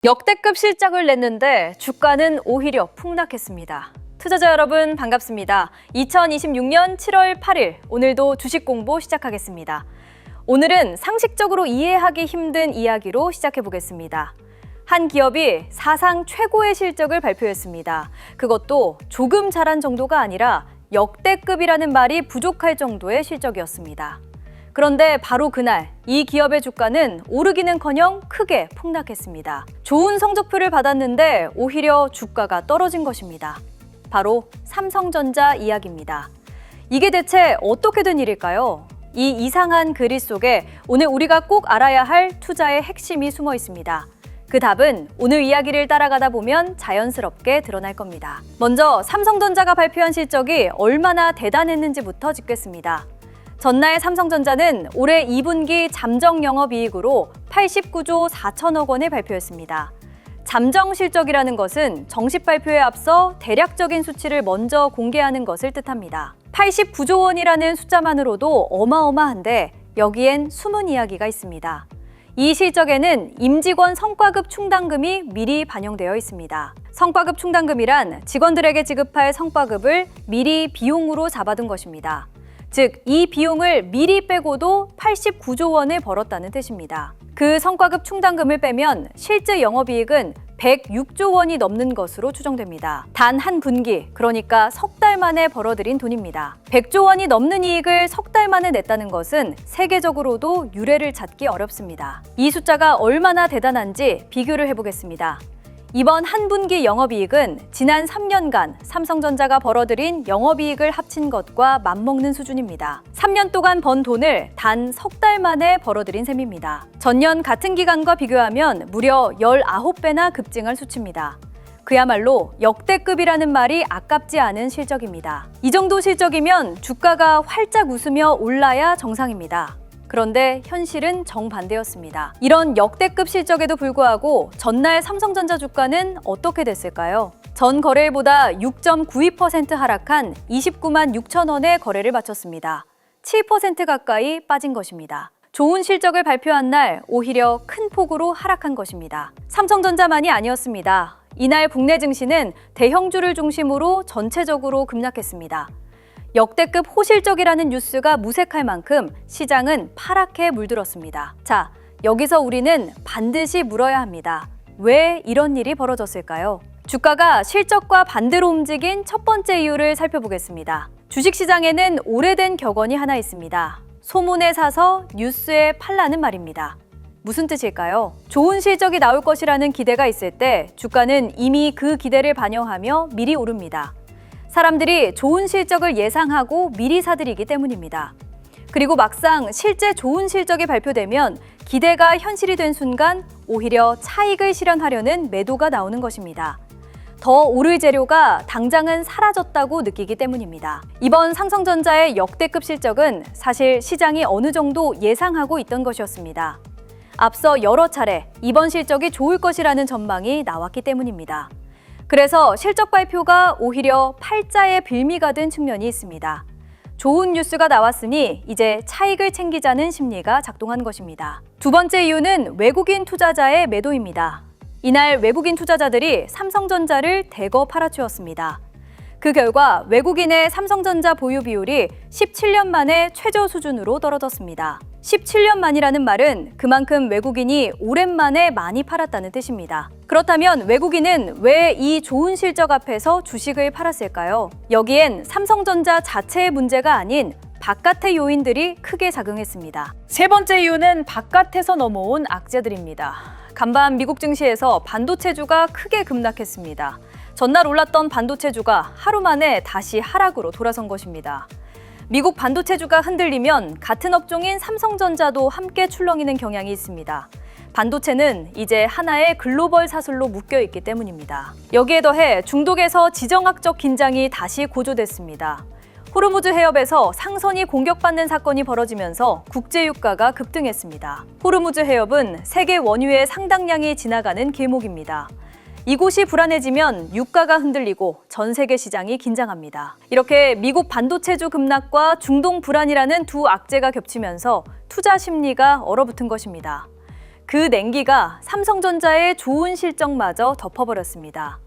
역대급 실적을 냈는데 주가는 오히려 폭락했습니다. 투자자 여러분 반갑습니다. 2026년 7월 8일 오늘도 주식 공부 시작하겠습니다. 오늘은 상식적으로 이해하기 힘든 이야기로 시작해 보겠습니다. 한 기업이 사상 최고의 실적을 발표했습니다. 그것도 조금 잘한 정도가 아니라 역대급이라는 말이 부족할 정도의 실적이었습니다. 그런데 바로 그날 이 기업의 주가는 오르기는커녕 크게 폭락했습니다. 좋은 성적표를 받았는데 오히려 주가가 떨어진 것입니다. 바로 삼성전자 이야기입니다. 이게 대체 어떻게 된 일일까요? 이 이상한 그림 속에 오늘 우리가 꼭 알아야 할 투자의 핵심이 숨어 있습니다. 그 답은 오늘 이야기를 따라가다 보면 자연스럽게 드러날 겁니다. 먼저 삼성전자가 발표한 실적이 얼마나 대단했는지부터 짚겠습니다. 전날 삼성전자는 올해 2분기 잠정 영업이익으로 89조 4천억 원을 발표했습니다. 잠정 실적이라는 것은 정식 발표에 앞서 대략적인 수치를 먼저 공개하는 것을 뜻합니다. 89조 원이라는 숫자만으로도 어마어마한데 여기엔 숨은 이야기가 있습니다. 이 실적에는 임직원 성과급 충당금이 미리 반영되어 있습니다. 성과급 충당금이란 직원들에게 지급할 성과급을 미리 비용으로 잡아둔 것입니다. 즉, 이 비용을 미리 빼고도 89조 원을 벌었다는 뜻입니다. 그 성과급 충당금을 빼면 실제 영업이익은 106조 원이 넘는 것으로 추정됩니다. 단 한 분기, 그러니까 석 달 만에 벌어들인 돈입니다. 100조 원이 넘는 이익을 석 달 만에 냈다는 것은 세계적으로도 유례를 찾기 어렵습니다. 이 숫자가 얼마나 대단한지 비교를 해보겠습니다. 이번 한 분기 영업이익은 지난 3년간 삼성전자가 벌어들인 영업이익을 합친 것과 맞먹는 수준입니다. 3년 동안 번 돈을 단 석 달 만에 벌어들인 셈입니다. 전년 같은 기간과 비교하면 무려 19배나 급증한 수치입니다. 그야말로 역대급이라는 말이 아깝지 않은 실적입니다. 이 정도 실적이면 주가가 활짝 웃으며 올라야 정상입니다. 그런데 현실은 정반대였습니다. 이런 역대급 실적에도 불구하고 전날 삼성전자 주가는 어떻게 됐을까요? 전 거래일보다 6.92% 하락한 29만 6천 원에 거래를 마쳤습니다. 7% 가까이 빠진 것입니다. 좋은 실적을 발표한 날 오히려 큰 폭으로 하락한 것입니다. 삼성전자만이 아니었습니다. 이날 국내 증시는 대형주를 중심으로 전체적으로 급락했습니다. 역대급 호실적이라는 뉴스가 무색할 만큼 시장은 파랗게 물들었습니다. 자, 여기서 우리는 반드시 물어야 합니다. 왜 이런 일이 벌어졌을까요? 주가가 실적과 반대로 움직인 첫 번째 이유를 살펴보겠습니다. 주식시장에는 오래된 격언이 하나 있습니다. 소문에 사서 뉴스에 팔라는 말입니다. 무슨 뜻일까요? 좋은 실적이 나올 것이라는 기대가 있을 때 주가는 이미 그 기대를 반영하며 미리 오릅니다. 사람들이 좋은 실적을 예상하고 미리 사들이기 때문입니다. 그리고 막상 실제 좋은 실적이 발표되면 기대가 현실이 된 순간 오히려 차익을 실현하려는 매도가 나오는 것입니다. 더 오를 재료가 당장은 사라졌다고 느끼기 때문입니다. 이번 삼성전자의 역대급 실적은 사실 시장이 어느 정도 예상하고 있던 것이었습니다. 앞서 여러 차례 이번 실적이 좋을 것이라는 전망이 나왔기 때문입니다. 그래서 실적 발표가 오히려 팔자의 빌미가 된 측면이 있습니다. 좋은 뉴스가 나왔으니 이제 차익을 챙기자는 심리가 작동한 것입니다. 두 번째 이유는 외국인 투자자의 매도입니다. 이날 외국인 투자자들이 삼성전자를 대거 팔아치웠습니다. 그 결과 외국인의 삼성전자 보유 비율이 17년 만에 최저 수준으로 떨어졌습니다. 17년 만이라는 말은 그만큼 외국인이 오랜만에 많이 팔았다는 뜻입니다. 그렇다면 외국인은 왜 이 좋은 실적 앞에서 주식을 팔았을까요? 여기엔 삼성전자 자체의 문제가 아닌 바깥의 요인들이 크게 작용했습니다. 세 번째 이유는 바깥에서 넘어온 악재들입니다. 간밤 미국 증시에서 반도체주가 크게 급락했습니다. 전날 올랐던 반도체주가 하루 만에 다시 하락으로 돌아선 것입니다. 미국 반도체주가 흔들리면 같은 업종인 삼성전자도 함께 출렁이는 경향이 있습니다. 반도체는 이제 하나의 글로벌 사슬로 묶여있기 때문입니다. 여기에 더해 중동에서 지정학적 긴장이 다시 고조됐습니다. 호르무즈 해협에서 상선이 공격받는 사건이 벌어지면서 국제유가가 급등했습니다. 호르무즈 해협은 세계 원유의 상당량이 지나가는 길목입니다. 이곳이 불안해지면 유가가 흔들리고 전 세계 시장이 긴장합니다. 이렇게 미국 반도체주 급락과 중동 불안이라는 두 악재가 겹치면서 투자 심리가 얼어붙은 것입니다. 그 냉기가 삼성전자의 좋은 실적마저 덮어버렸습니다.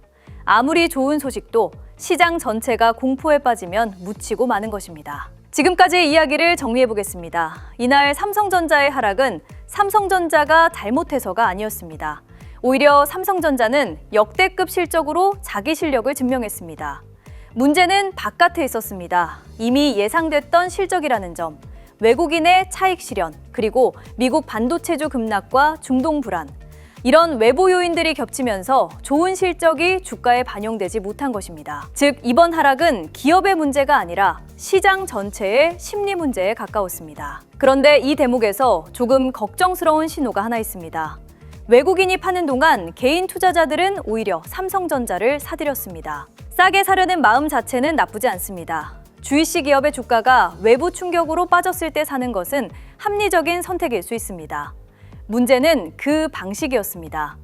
아무리 좋은 소식도 시장 전체가 공포에 빠지면 묻히고 마는 것입니다. 지금까지의 이야기를 정리해보겠습니다. 이날 삼성전자의 하락은 삼성전자가 잘못해서가 아니었습니다. 오히려 삼성전자는 역대급 실적으로 자기 실력을 증명했습니다. 문제는 바깥에 있었습니다. 이미 예상됐던 실적이라는 점, 외국인의 차익 실현, 그리고 미국 반도체주 급락과 중동 불안, 이런 외부 요인들이 겹치면서 좋은 실적이 주가에 반영되지 못한 것입니다. 즉, 이번 하락은 기업의 문제가 아니라 시장 전체의 심리 문제에 가까웠습니다. 그런데 이 대목에서 조금 걱정스러운 신호가 하나 있습니다. 외국인이 파는 동안 개인 투자자들은 오히려 삼성전자를 사들였습니다. 싸게 사려는 마음 자체는 나쁘지 않습니다. 주이씨 기업의 주가가 외부 충격으로 빠졌을 때 사는 것은 합리적인 선택일 수 있습니다. 문제는 그 방식이었습니다.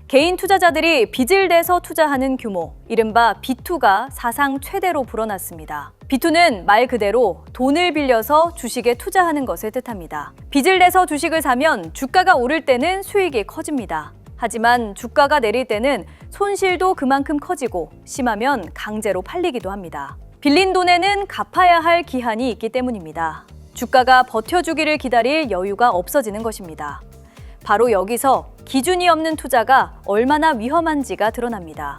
개인 투자자들이 빚을 내서 투자하는 규모, 이른바 B2가 사상 최대로 불어났습니다. B2는 말 그대로 돈을 빌려서 주식에 투자하는 것을 뜻합니다. 빚을 내서 주식을 사면 주가가 오를 때는 수익이 커집니다. 하지만 주가가 내릴 때는 손실도 그만큼 커지고 심하면 강제로 팔리기도 합니다. 빌린 돈에는 갚아야 할 기한이 있기 때문입니다. 주가가 버텨주기를 기다릴 여유가 없어지는 것입니다. 바로 여기서 기준이 없는 투자가 얼마나 위험한지가 드러납니다.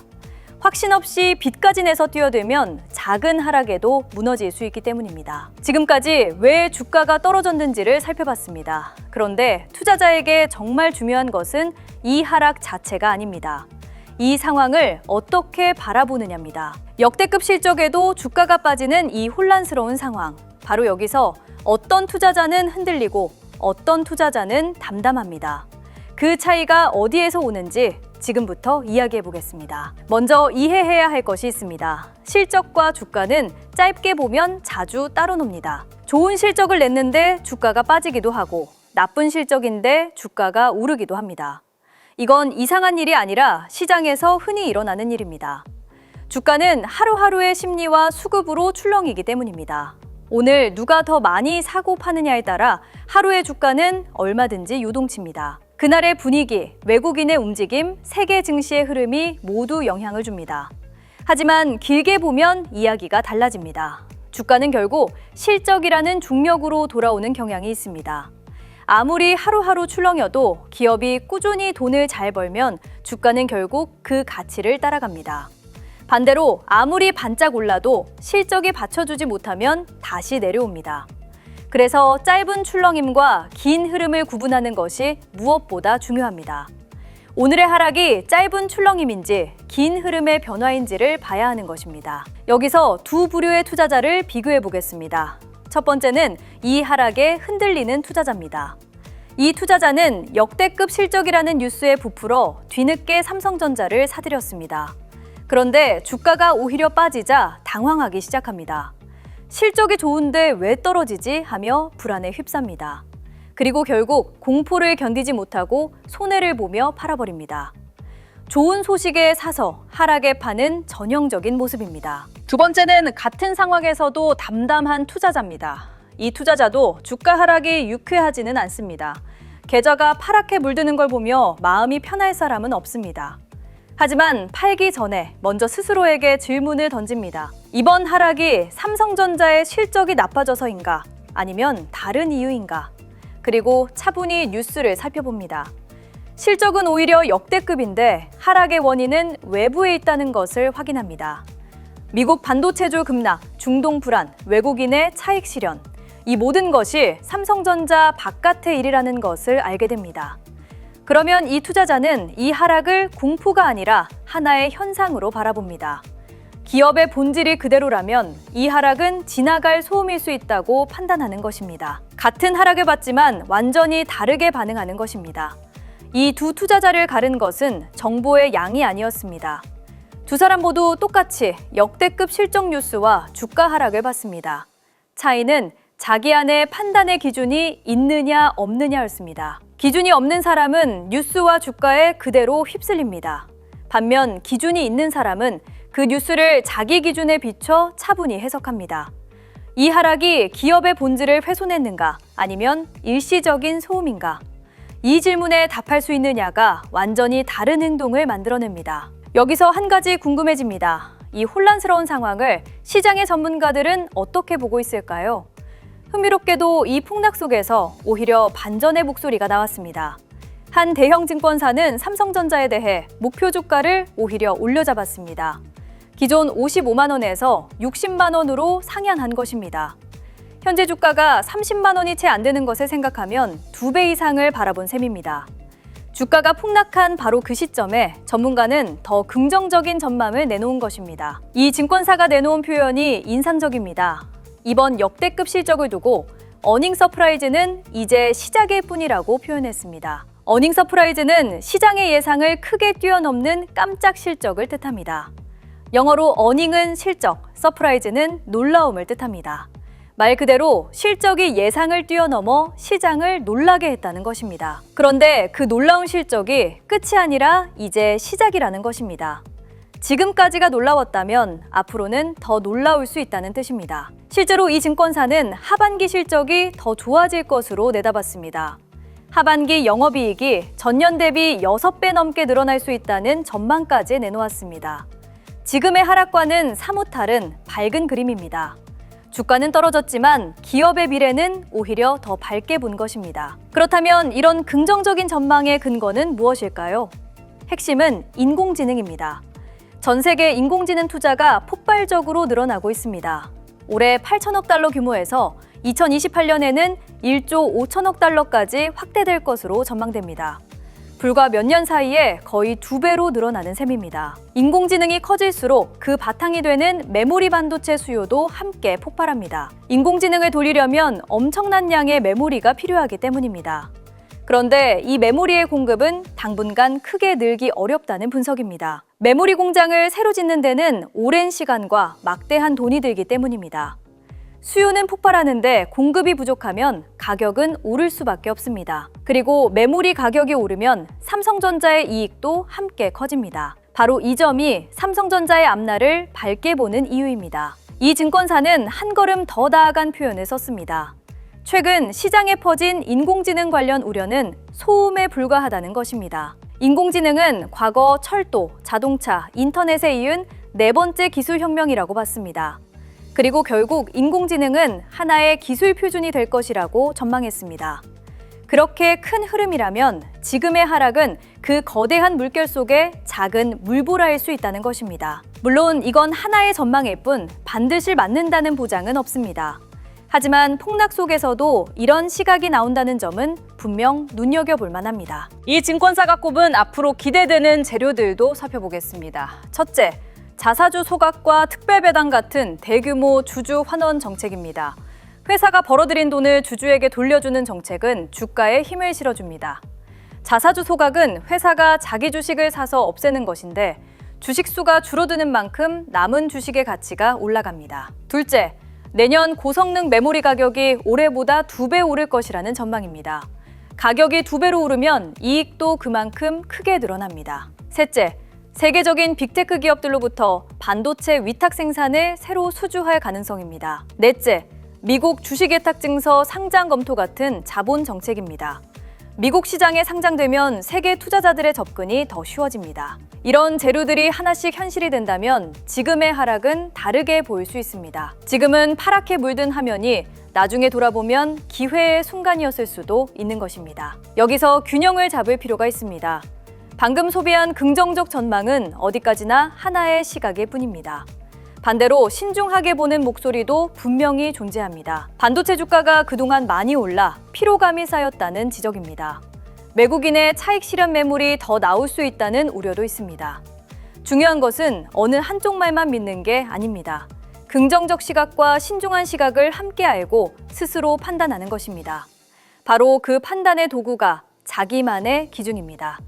확신 없이 빚까지 내서 뛰어들면 작은 하락에도 무너질 수 있기 때문입니다. 지금까지 왜 주가가 떨어졌는지를 살펴봤습니다. 그런데 투자자에게 정말 중요한 것은 이 하락 자체가 아닙니다. 이 상황을 어떻게 바라보느냐입니다. 역대급 실적에도 주가가 빠지는 이 혼란스러운 상황. 바로 여기서 어떤 투자자는 흔들리고 어떤 투자자는 담담합니다. 그 차이가 어디에서 오는지 지금부터 이야기해 보겠습니다. 먼저 이해해야 할 것이 있습니다. 실적과 주가는 짧게 보면 자주 따로 놉니다. 좋은 실적을 냈는데 주가가 빠지기도 하고 나쁜 실적인데 주가가 오르기도 합니다. 이건 이상한 일이 아니라 시장에서 흔히 일어나는 일입니다. 주가는 하루하루의 심리와 수급으로 출렁이기 때문입니다. 오늘 누가 더 많이 사고 파느냐에 따라 하루의 주가는 얼마든지 요동칩니다. 그날의 분위기, 외국인의 움직임, 세계 증시의 흐름이 모두 영향을 줍니다. 하지만 길게 보면 이야기가 달라집니다. 주가는 결국 실적이라는 중력으로 돌아오는 경향이 있습니다. 아무리 하루하루 출렁여도 기업이 꾸준히 돈을 잘 벌면 주가는 결국 그 가치를 따라갑니다. 반대로 아무리 반짝 올라도 실적이 받쳐주지 못하면 다시 내려옵니다. 그래서 짧은 출렁임과 긴 흐름을 구분하는 것이 무엇보다 중요합니다. 오늘의 하락이 짧은 출렁임인지 긴 흐름의 변화인지를 봐야 하는 것입니다. 여기서 두 부류의 투자자를 비교해 보겠습니다. 첫 번째는 이 하락에 흔들리는 투자자입니다. 이 투자자는 역대급 실적이라는 뉴스에 부풀어 뒤늦게 삼성전자를 사들였습니다. 그런데 주가가 오히려 빠지자 당황하기 시작합니다. 실적이 좋은데 왜 떨어지지 하며 불안에 휩쌉니다. 그리고 결국 공포를 견디지 못하고 손해를 보며 팔아버립니다. 좋은 소식에 사서 하락에 파는 전형적인 모습입니다. 두 번째는 같은 상황에서도 담담한 투자자입니다. 이 투자자도 주가 하락이 유쾌하지는 않습니다. 계좌가 파랗게 물드는 걸 보며 마음이 편할 사람은 없습니다. 하지만 팔기 전에 먼저 스스로에게 질문을 던집니다. 이번 하락이 삼성전자의 실적이 나빠져서인가? 아니면 다른 이유인가? 그리고 차분히 뉴스를 살펴봅니다. 실적은 오히려 역대급인데 하락의 원인은 외부에 있다는 것을 확인합니다. 미국 반도체주 급락, 중동 불안, 외국인의 차익 실현, 이 모든 것이 삼성전자 바깥의 일이라는 것을 알게 됩니다. 그러면 이 투자자는 이 하락을 공포가 아니라 하나의 현상으로 바라봅니다. 기업의 본질이 그대로라면 이 하락은 지나갈 소음일 수 있다고 판단하는 것입니다. 같은 하락을 받지만 완전히 다르게 반응하는 것입니다. 이 두 투자자를 가른 것은 정보의 양이 아니었습니다. 두 사람 모두 똑같이 역대급 실적 뉴스와 주가 하락을 봤습니다. 차이는 자기 안에 판단의 기준이 있느냐 없느냐였습니다. 기준이 없는 사람은 뉴스와 주가에 그대로 휩쓸립니다. 반면 기준이 있는 사람은 그 뉴스를 자기 기준에 비춰 차분히 해석합니다. 이 하락이 기업의 본질을 훼손했는가 아니면 일시적인 소음인가? 이 질문에 답할 수 있느냐가 완전히 다른 행동을 만들어냅니다. 여기서 한 가지 궁금해집니다. 이 혼란스러운 상황을 시장의 전문가들은 어떻게 보고 있을까요? 흥미롭게도 이 폭락 속에서 오히려 반전의 목소리가 나왔습니다. 한 대형 증권사는 삼성전자에 대해 목표 주가를 오히려 올려잡았습니다. 기존 55만 원에서 60만 원으로 상향한 것입니다. 현재 주가가 30만 원이 채 안 되는 것을 생각하면 2배 이상을 바라본 셈입니다. 주가가 폭락한 바로 그 시점에 전문가는 더 긍정적인 전망을 내놓은 것입니다. 이 증권사가 내놓은 표현이 인상적입니다. 이번 역대급 실적을 두고 어닝 서프라이즈는 이제 시작일 뿐이라고 표현했습니다. 어닝 서프라이즈는 시장의 예상을 크게 뛰어넘는 깜짝 실적을 뜻합니다. 영어로 어닝은 실적, 서프라이즈는 놀라움을 뜻합니다. 말 그대로 실적이 예상을 뛰어넘어 시장을 놀라게 했다는 것입니다. 그런데 그 놀라운 실적이 끝이 아니라 이제 시작이라는 것입니다. 지금까지가 놀라웠다면 앞으로는 더 놀라울 수 있다는 뜻입니다. 실제로 이 증권사는 하반기 실적이 더 좋아질 것으로 내다봤습니다. 하반기 영업이익이 전년 대비 6배 넘게 늘어날 수 있다는 전망까지 내놓았습니다. 지금의 하락과는 사뭇 다른 밝은 그림입니다. 주가는 떨어졌지만 기업의 미래는 오히려 더 밝게 본 것입니다. 그렇다면 이런 긍정적인 전망의 근거는 무엇일까요? 핵심은 인공지능입니다. 전 세계 인공지능 투자가 폭발적으로 늘어나고 있습니다. 올해 8천억 달러 규모에서 2028년에는 1조 5천억 달러까지 확대될 것으로 전망됩니다. 불과 몇 년 사이에 거의 2배로 늘어나는 셈입니다. 인공지능이 커질수록 그 바탕이 되는 메모리 반도체 수요도 함께 폭발합니다. 인공지능을 돌리려면 엄청난 양의 메모리가 필요하기 때문입니다. 그런데 이 메모리의 공급은 당분간 크게 늘기 어렵다는 분석입니다. 메모리 공장을 새로 짓는 데는 오랜 시간과 막대한 돈이 들기 때문입니다. 수요는 폭발하는데 공급이 부족하면 가격은 오를 수밖에 없습니다. 그리고 메모리 가격이 오르면 삼성전자의 이익도 함께 커집니다. 바로 이 점이 삼성전자의 앞날을 밝게 보는 이유입니다. 이 증권사는 한 걸음 더 나아간 표현을 썼습니다. 최근 시장에 퍼진 인공지능 관련 우려는 소음에 불과하다는 것입니다. 인공지능은 과거 철도, 자동차, 인터넷에 이은 네 번째 기술혁명이라고 봤습니다. 그리고 결국 인공지능은 하나의 기술 표준이 될 것이라고 전망했습니다. 그렇게 큰 흐름이라면 지금의 하락은 그 거대한 물결 속의 작은 물보라일 수 있다는 것입니다. 물론 이건 하나의 전망일 뿐 반드시 맞는다는 보장은 없습니다. 하지만 폭락 속에서도 이런 시각이 나온다는 점은 분명 눈여겨볼 만합니다. 이 증권사가 꼽은 앞으로 기대되는 재료들도 살펴보겠습니다. 첫째, 자사주 소각과 특별배당 같은 대규모 주주 환원 정책입니다. 회사가 벌어들인 돈을 주주에게 돌려주는 정책은 주가에 힘을 실어줍니다. 자사주 소각은 회사가 자기 주식을 사서 없애는 것인데 주식 수가 줄어드는 만큼 남은 주식의 가치가 올라갑니다. 둘째, 내년 고성능 메모리 가격이 올해보다 2배 오를 것이라는 전망입니다. 가격이 2배로 오르면 이익도 그만큼 크게 늘어납니다. 셋째, 세계적인 빅테크 기업들로부터 반도체 위탁 생산을 새로 수주할 가능성입니다. 넷째, 미국 주식예탁증서 상장 검토 같은 자본 정책입니다. 미국 시장에 상장되면 세계 투자자들의 접근이 더 쉬워집니다. 이런 재료들이 하나씩 현실이 된다면 지금의 하락은 다르게 보일 수 있습니다. 지금은 파랗게 물든 화면이 나중에 돌아보면 기회의 순간이었을 수도 있는 것입니다. 여기서 균형을 잡을 필요가 있습니다. 방금 소비한 긍정적 전망은 어디까지나 하나의 시각일 뿐입니다. 반대로 신중하게 보는 목소리도 분명히 존재합니다. 반도체 주가가 그동안 많이 올라 피로감이 쌓였다는 지적입니다. 외국인의 차익 실현 매물이 더 나올 수 있다는 우려도 있습니다. 중요한 것은 어느 한쪽 말만 믿는 게 아닙니다. 긍정적 시각과 신중한 시각을 함께 알고 스스로 판단하는 것입니다. 바로 그 판단의 도구가 자기만의 기준입니다.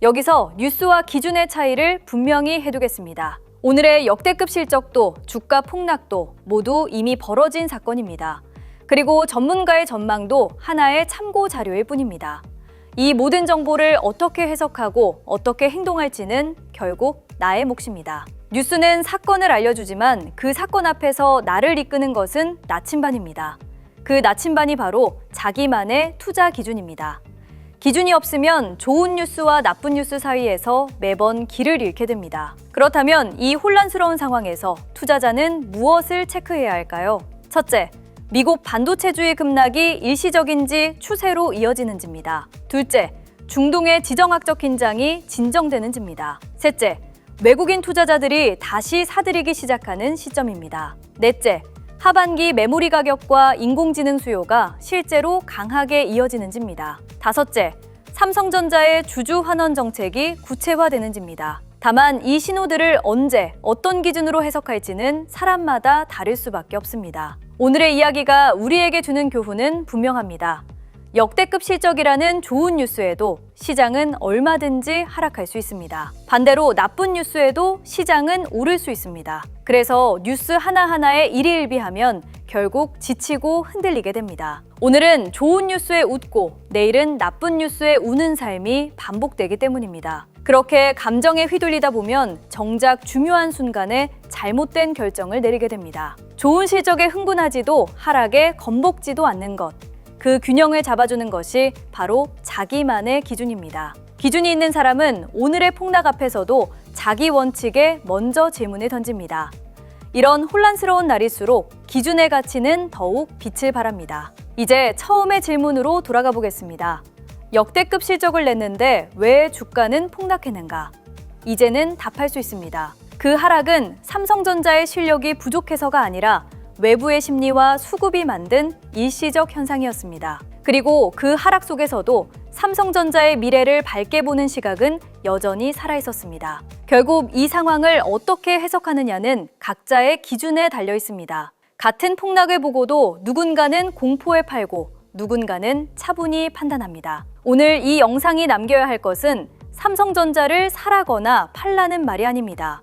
여기서 뉴스와 기준의 차이를 분명히 해두겠습니다. 오늘의 역대급 실적도 주가 폭락도 모두 이미 벌어진 사건입니다. 그리고 전문가의 전망도 하나의 참고 자료일 뿐입니다. 이 모든 정보를 어떻게 해석하고 어떻게 행동할지는 결국 나의 몫입니다. 뉴스는 사건을 알려주지만 그 사건 앞에서 나를 이끄는 것은 나침반입니다. 그 나침반이 바로 자기만의 투자 기준입니다. 기준이 없으면 좋은 뉴스와 나쁜 뉴스 사이에서 매번 길을 잃게 됩니다. 그렇다면 이 혼란스러운 상황에서 투자자는 무엇을 체크해야 할까요? 첫째, 미국 반도체주의 급락이 일시적인지 추세로 이어지는지입니다. 둘째, 중동의 지정학적 긴장이 진정되는지입니다. 셋째, 외국인 투자자들이 다시 사들이기 시작하는 시점입니다. 넷째, 하반기 메모리 가격과 인공지능 수요가 실제로 강하게 이어지는지입니다. 다섯째, 삼성전자의 주주 환원 정책이 구체화되는지입니다. 다만 이 신호들을 언제, 어떤 기준으로 해석할지는 사람마다 다를 수밖에 없습니다. 오늘의 이야기가 우리에게 주는 교훈은 분명합니다. 역대급 실적이라는 좋은 뉴스에도 시장은 얼마든지 하락할 수 있습니다. 반대로 나쁜 뉴스에도 시장은 오를 수 있습니다. 그래서 뉴스 하나하나에 일희일비하면 결국 지치고 흔들리게 됩니다. 오늘은 좋은 뉴스에 웃고 내일은 나쁜 뉴스에 우는 삶이 반복되기 때문입니다. 그렇게 감정에 휘둘리다 보면 정작 중요한 순간에 잘못된 결정을 내리게 됩니다. 좋은 실적에 흥분하지도 하락에 겁먹지도 않는 것. 그 균형을 잡아주는 것이 바로 자기만의 기준입니다. 기준이 있는 사람은 오늘의 폭락 앞에서도 자기 원칙에 먼저 질문을 던집니다. 이런 혼란스러운 날일수록 기준의 가치는 더욱 빛을 발합니다. 이제 처음의 질문으로 돌아가 보겠습니다. 역대급 실적을 냈는데 왜 주가는 폭락했는가? 이제는 답할 수 있습니다. 그 하락은 삼성전자의 실력이 부족해서가 아니라 외부의 심리와 수급이 만든 일시적 현상이었습니다. 그리고 그 하락 속에서도 삼성전자의 미래를 밝게 보는 시각은 여전히 살아있었습니다. 결국 이 상황을 어떻게 해석하느냐는 각자의 기준에 달려 있습니다. 같은 폭락을 보고도 누군가는 공포에 팔고 누군가는 차분히 판단합니다. 오늘 이 영상이 남겨야 할 것은 삼성전자를 사라거나 팔라는 말이 아닙니다.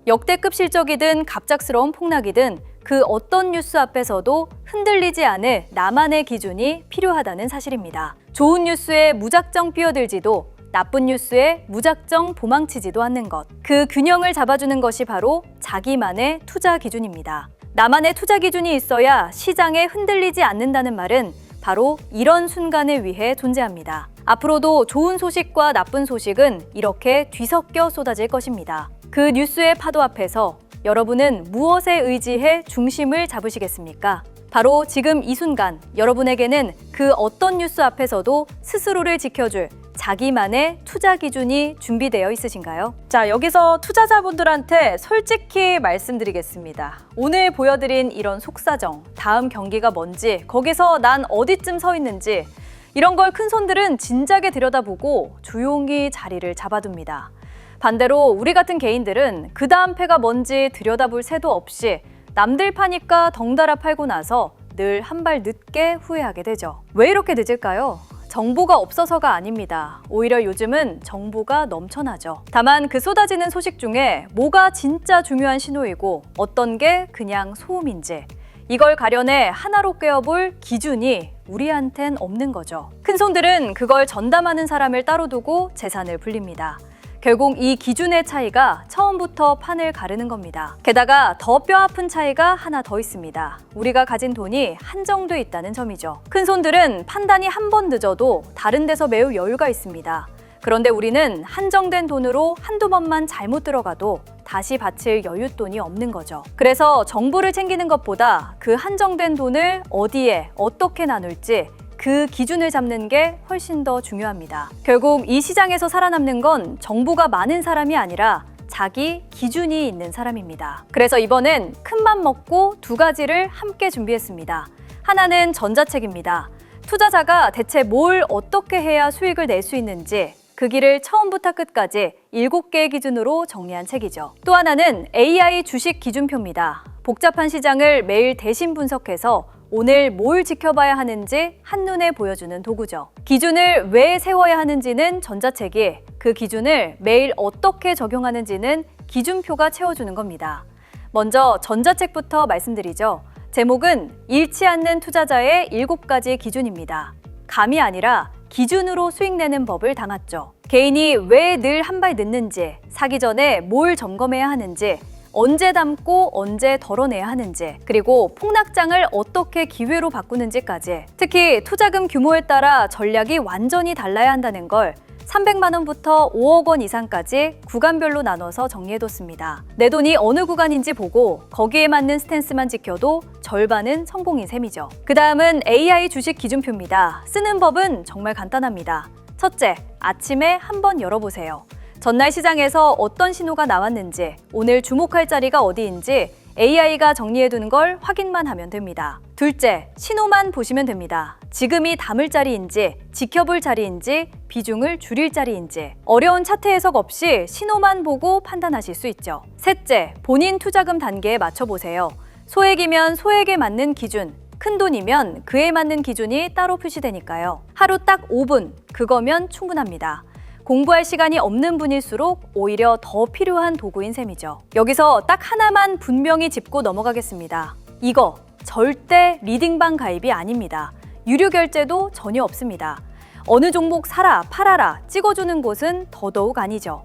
역대급 실적이든 갑작스러운 폭락이든 그 어떤 뉴스 앞에서도 흔들리지 않을 나만의 기준이 필요하다는 사실입니다. 좋은 뉴스에 무작정 뛰어들지도 나쁜 뉴스에 무작정 도망치지도 않는 것. 그 균형을 잡아주는 것이 바로 자기만의 투자 기준입니다. 나만의 투자 기준이 있어야 시장에 흔들리지 않는다는 말은 바로 이런 순간을 위해 존재합니다. 앞으로도 좋은 소식과 나쁜 소식은 이렇게 뒤섞여 쏟아질 것입니다. 그 뉴스의 파도 앞에서 여러분은 무엇에 의지해 중심을 잡으시겠습니까? 바로 지금 이 순간 여러분에게는 그 어떤 뉴스 앞에서도 스스로를 지켜줄 자기만의 투자 기준이 준비되어 있으신가요? 자, 여기서 투자자분들한테 솔직히 말씀드리겠습니다. 오늘 보여드린 이런 속사정, 다음 경기가 뭔지, 거기서 난 어디쯤 서 있는지 이런 걸 큰손들은 진작에 들여다보고 조용히 자리를 잡아둡니다. 반대로 우리 같은 개인들은 그 다음 패가 뭔지 들여다볼 새도 없이 남들 파니까 덩달아 팔고 나서 늘 한 발 늦게 후회하게 되죠. 왜 이렇게 늦을까요? 정보가 없어서가 아닙니다. 오히려 요즘은 정보가 넘쳐나죠. 다만 그 쏟아지는 소식 중에 뭐가 진짜 중요한 신호이고 어떤 게 그냥 소음인지 이걸 가려내 하나로 꿰어볼 기준이 우리한텐 없는 거죠. 큰손들은 그걸 전담하는 사람을 따로 두고 재산을 불립니다. 결국 이 기준의 차이가 처음부터 판을 가르는 겁니다. 게다가 더 뼈아픈 차이가 하나 더 있습니다. 우리가 가진 돈이 한정돼 있다는 점이죠. 큰손들은 판단이 한 번 늦어도 다른 데서 매우 여유가 있습니다. 그런데 우리는 한정된 돈으로 한두 번만 잘못 들어가도 다시 바칠 여윳돈이 없는 거죠. 그래서 정보를 챙기는 것보다 그 한정된 돈을 어디에 어떻게 나눌지 그 기준을 잡는 게 훨씬 더 중요합니다. 결국 이 시장에서 살아남는 건 정보가 많은 사람이 아니라 자기 기준이 있는 사람입니다. 그래서 이번엔 큰맘 먹고 두 가지를 함께 준비했습니다. 하나는 전자책입니다. 투자자가 대체 뭘 어떻게 해야 수익을 낼 수 있는지 그 길을 처음부터 끝까지 7개의 기준으로 정리한 책이죠. 또 하나는 AI 주식 기준표입니다. 복잡한 시장을 매일 대신 분석해서 오늘 뭘 지켜봐야 하는지 한눈에 보여주는 도구죠. 기준을 왜 세워야 하는지는 전자책이, 그 기준을 매일 어떻게 적용하는지는 기준표가 채워주는 겁니다. 먼저 전자책부터 말씀드리죠. 제목은 잃지 않는 투자자의 7가지 기준입니다. 감이 아니라 기준으로 수익 내는 법을 담았죠. 개인이 왜 늘 한 발 늦는지, 사기 전에 뭘 점검해야 하는지, 언제 담고 언제 덜어내야 하는지, 그리고 폭락장을 어떻게 기회로 바꾸는지까지, 특히 투자금 규모에 따라 전략이 완전히 달라야 한다는 걸 300만 원부터 5억 원 이상까지 구간별로 나눠서 정리해뒀습니다. 내 돈이 어느 구간인지 보고 거기에 맞는 스탠스만 지켜도 절반은 성공인 셈이죠. 그 다음은 AI 주식 기준표입니다. 쓰는 법은 정말 간단합니다. 첫째, 아침에 한번 열어보세요. 전날 시장에서 어떤 신호가 나왔는지, 오늘 주목할 자리가 어디인지 AI가 정리해두는 걸 확인만 하면 됩니다. 둘째, 신호만 보시면 됩니다. 지금이 담을 자리인지, 지켜볼 자리인지, 비중을 줄일 자리인지. 어려운 차트 해석 없이 신호만 보고 판단하실 수 있죠. 셋째, 본인 투자금 단계에 맞춰보세요. 소액이면 소액에 맞는 기준, 큰 돈이면 그에 맞는 기준이 따로 표시되니까요. 하루 딱 5분, 그거면 충분합니다. 공부할 시간이 없는 분일수록 오히려 더 필요한 도구인 셈이죠. 여기서 딱 하나만 분명히 짚고 넘어가겠습니다. 이거 절대 리딩방 가입이 아닙니다. 유료 결제도 전혀 없습니다. 어느 종목 사라, 팔아라 찍어주는 곳은 더더욱 아니죠.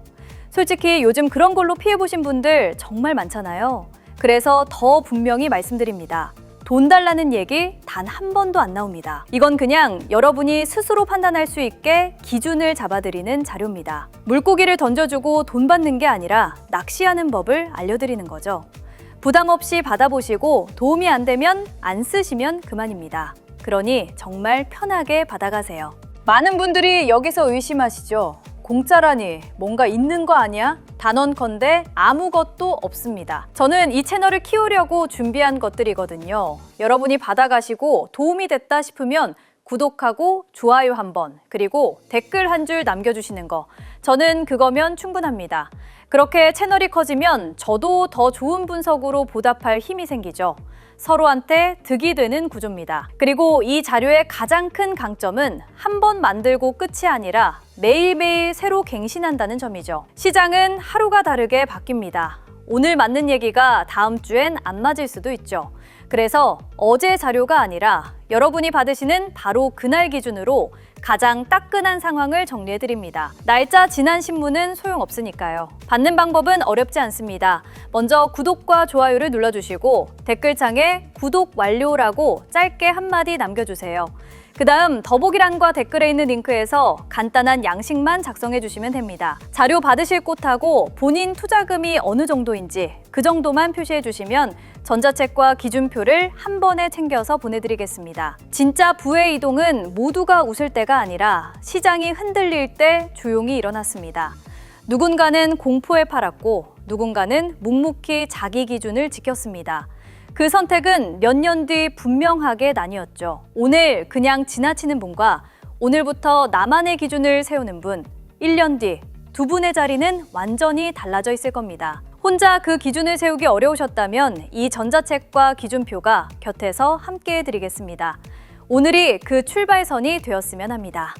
솔직히 요즘 그런 걸로 피해보신 분들 정말 많잖아요. 그래서 더 분명히 말씀드립니다. 돈 달라는 얘기 단 한 번도 안 나옵니다. 이건 그냥 여러분이 스스로 판단할 수 있게 기준을 잡아드리는 자료입니다. 물고기를 던져주고 돈 받는 게 아니라 낚시하는 법을 알려드리는 거죠. 부담 없이 받아보시고 도움이 안 되면 안 쓰시면 그만입니다. 그러니 정말 편하게 받아가세요. 많은 분들이 여기서 의심하시죠. 공짜라니 뭔가 있는 거 아니야? 단언컨대 아무것도 없습니다. 저는 이 채널을 키우려고 준비한 것들이거든요. 여러분이 받아가시고 도움이 됐다 싶으면 구독하고 좋아요 한번, 그리고 댓글 한 줄 남겨주시는 거, 저는 그거면 충분합니다. 그렇게 채널이 커지면 저도 더 좋은 분석으로 보답할 힘이 생기죠. 서로한테 득이 되는 구조입니다. 그리고 이 자료의 가장 큰 강점은 한 번 만들고 끝이 아니라 매일매일 새로 갱신한다는 점이죠. 시장은 하루가 다르게 바뀝니다. 오늘 맞는 얘기가 다음 주엔 안 맞을 수도 있죠. 그래서 어제 자료가 아니라 여러분이 받으시는 바로 그날 기준으로 가장 따끈한 상황을 정리해드립니다. 날짜 지난 신문은 소용없으니까요. 받는 방법은 어렵지 않습니다. 먼저 구독과 좋아요를 눌러주시고 댓글창에 구독 완료라고 짧게 한마디 남겨주세요. 그 다음 더보기란과 댓글에 있는 링크에서 간단한 양식만 작성해 주시면 됩니다. 자료 받으실 곳하고 본인 투자금이 어느 정도인지 그 정도만 표시해 주시면 전자책과 기준표를 한 번에 챙겨서 보내드리겠습니다. 진짜 부의 이동은 모두가 웃을 때가 아니라 시장이 흔들릴 때 조용히 일어났습니다. 누군가는 공포에 팔았고 누군가는 묵묵히 자기 기준을 지켰습니다. 그 선택은 몇 년 뒤 분명하게 나뉘었죠. 오늘 그냥 지나치는 분과 오늘부터 나만의 기준을 세우는 분, 1년 뒤 두 분의 자리는 완전히 달라져 있을 겁니다. 혼자 그 기준을 세우기 어려우셨다면 이 전자책과 기준표가 곁에서 함께 해드리겠습니다. 오늘이 그 출발선이 되었으면 합니다.